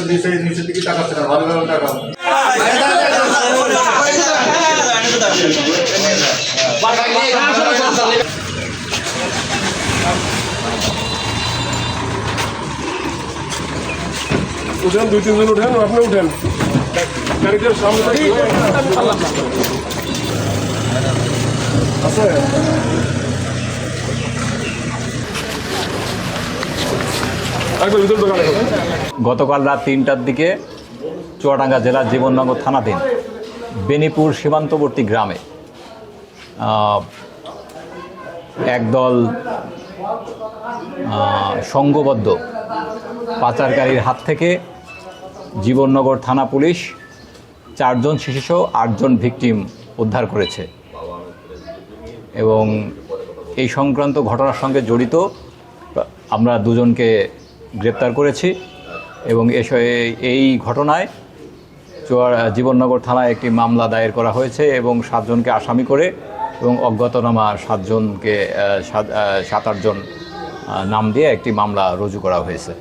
নিচের দিকে টাকা ভালো ভালো টাকা উঠেন, 2-3 জন উঠেন, আপনি উঠেন গাড়িটার সামনে আছে। গতকাল রাত 3টার দিকে চুয়াডাঙ্গা জেলার জীবননগর থানাধীন বেনিপুর সীমান্তবর্তী গ্রামে একদল সংঘবদ্ধ পাচারকারীর হাত থেকে জীবননগর থানা পুলিশ 4 জন শিশুসহ 8 জন ভিকটিম উদ্ধার করেছে এবং এই সংক্রান্ত ঘটনার সঙ্গে জড়িত আমরা 2 জনকে গ্রেপ্তার করেছি এবং এই ঘটনায় জীবননগর থানায় একটি মামলা দায়ের করা হয়েছে এবং 7 জনকে আসামি করে এবং অজ্ঞাতনামা 7 জনকে 7-8 জন নাম দিয়ে একটি মামলা রুজু করা হয়েছে।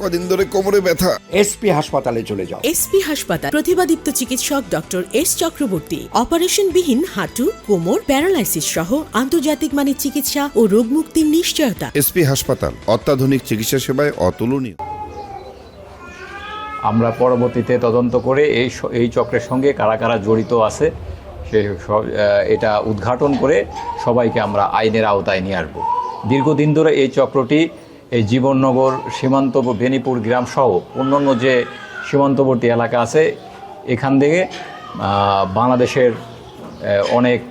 কদিন ধরে কোমরে ব্যথা। এসপি হাসপাতালে চলে যাও। এসপি হাসপাতাল প্রতিভাদীপ্ত চিকিৎসক ডক্টর এস চক্রবর্তী অপারেশনবিহীন হাঁটু, কোমর, প্যারালাইসিস সহ আন্তর্জাতিক মানের চিকিৎসা ও রোগ মুক্তির নিশ্চয়তা। এসপি হাসপাতাল অত্যাধুনিক চিকিৎসা সেবায় অতুলনীয়। আমরা পরবর্তীতে তদন্ত করে এই চক্রের সঙ্গে কারা কারা জড়িত আছে সে এটা উদ্ঘাটন করে সবাইকে আমরা আইনের আওতায় নিয়ে আসব। দীর্ঘদিন ধরে এই চক্রটি এই জীবননগর সীমান্ত বেনিপুর গ্রাম সহ অন্যান্য যে সীমান্তবর্তী এলাকা আছে এখান থেকে বাংলাদেশের অনেক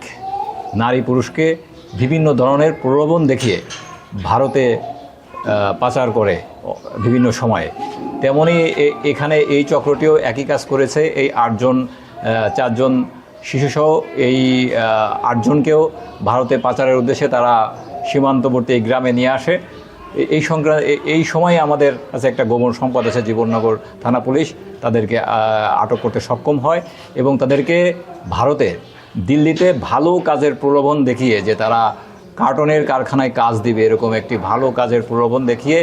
নারী পুরুষকে বিভিন্ন ধরনের প্রলোভন দেখিয়ে ভারতে পাচার করে বিভিন্ন সময়ে। তেমনই এখানে এই চক্রটিও একই কাজ করেছে। এই 4 জন শিশুসহ এই 8 জনকেও ভারতে পাচারের উদ্দেশ্যে তারা সীমান্তবর্তী এই গ্রামে নিয়ে আসে। এই সময় আমাদের কাছে একটা গোপন সম্পদ আছে, জীবননগর থানা পুলিশ তাদেরকে আটক করতে সক্ষম হয় এবং তাদেরকে ভারতে দিল্লিতে ভালো কাজের প্রলোভন দেখিয়ে যে তারা কার্টনের কারখানায় কাজ দিবে এরকম একটি ভালো কাজের প্রলোভন দেখিয়ে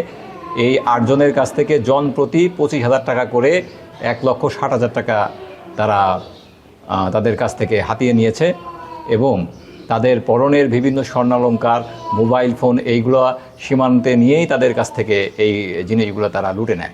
এই 8 জনের কাছ থেকে জন প্রতি 25,000 টাকা করে 1,60,000 টাকা তারা তাদের কাছ থেকে হাতিয়ে নিয়েছে এবং তাদের পরনের বিভিন্ন স্বর্ণালংকার, মোবাইল ফোন এইগুলো সীমান্তে নিয়েই তাদের কাছ থেকে এই জিনিসগুলো তারা লুটে নেয়।